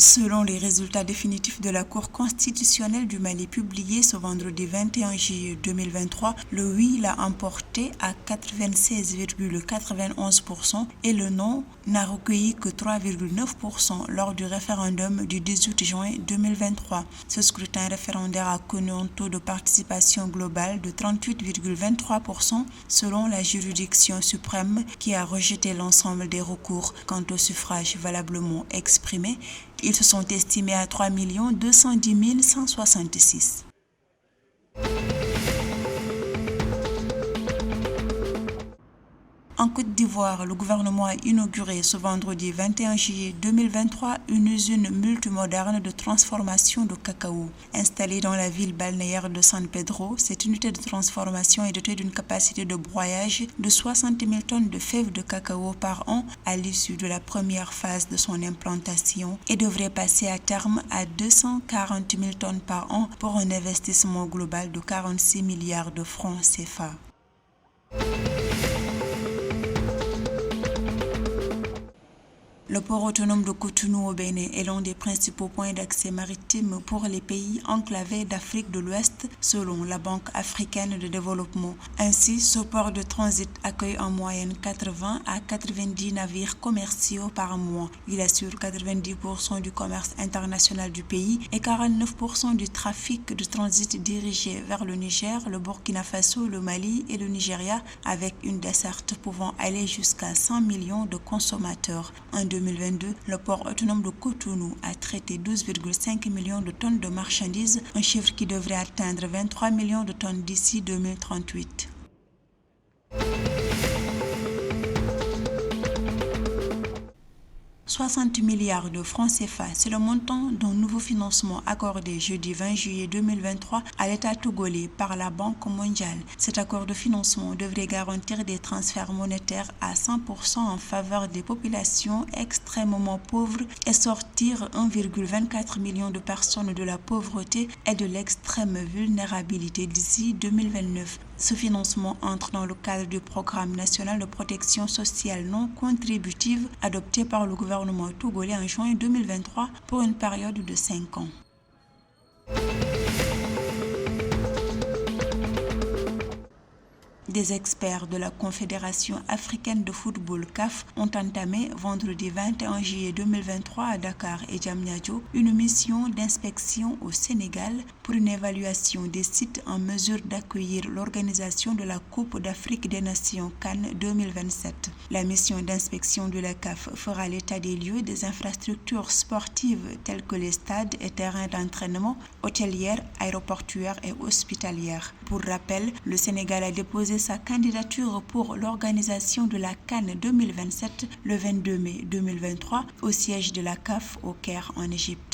Selon les résultats définitifs de la Cour constitutionnelle du Mali publiés ce vendredi 21 juillet 2023, le oui l'a emporté à 96,91% et le non n'a recueilli que 3,9% lors du référendum du 18 juin 2023. Ce scrutin référendaire a connu un taux de participation globale de 38,23% selon la juridiction suprême qui a rejeté l'ensemble des recours. Quant au suffrage valablement exprimé, ils se sont estimés à 3 210 166. En Côte d'Ivoire, le gouvernement a inauguré ce vendredi 21 juillet 2023 une usine multimoderne de transformation de cacao. Installée dans la ville balnéaire de San Pedro, cette unité de transformation est dotée d'une capacité de broyage de 60 000 tonnes de fèves de cacao par an à l'issue de la première phase de son implantation et devrait passer à terme à 240 000 tonnes par an pour un investissement global de 46 milliards de francs CFA. Le port autonome de Cotonou au Bénin est l'un des principaux points d'accès maritime pour les pays enclavés d'Afrique de l'Ouest, selon la Banque africaine de développement. Ainsi, ce port de transit accueille en moyenne 80 à 90 navires commerciaux par mois. Il assure 90% du commerce international du pays et 49% du trafic de transit dirigé vers le Niger, le Burkina Faso, le Mali et le Nigeria, avec une desserte pouvant aller jusqu'à 100 millions de consommateurs. En 2022, le port autonome de Cotonou a traité 12,5 millions de tonnes de marchandises, un chiffre qui devrait atteindre 23 millions de tonnes d'ici 2038. 60 milliards de francs CFA, c'est le montant d'un nouveau financement accordé jeudi 20 juillet 2023 à l'État togolais par la Banque mondiale. Cet accord de financement devrait garantir des transferts monétaires à 100% en faveur des populations extrêmement pauvres et sortir 1,24 million de personnes de la pauvreté et de l'extrême vulnérabilité d'ici 2029. Ce financement entre dans le cadre du programme national de protection sociale non contributive adopté par le gouvernement togolais en juin 2023 pour une période de 5 ans. Des experts de la Confédération africaine de football CAF ont entamé vendredi 21 juillet 2023 à Dakar et Diamniadio une mission d'inspection au Sénégal pour une évaluation des sites en mesure d'accueillir l'organisation de la Coupe d'Afrique des Nations CAN 2027. La mission d'inspection de la CAF fera l'état des lieux des infrastructures sportives telles que les stades et terrains d'entraînement, hôtelières, aéroportuaires et hospitalières. Pour rappel, le Sénégal a déposé sa candidature pour l'organisation de la CAN 2027 le 22 mai 2023 au siège de la CAF au Caire en Égypte.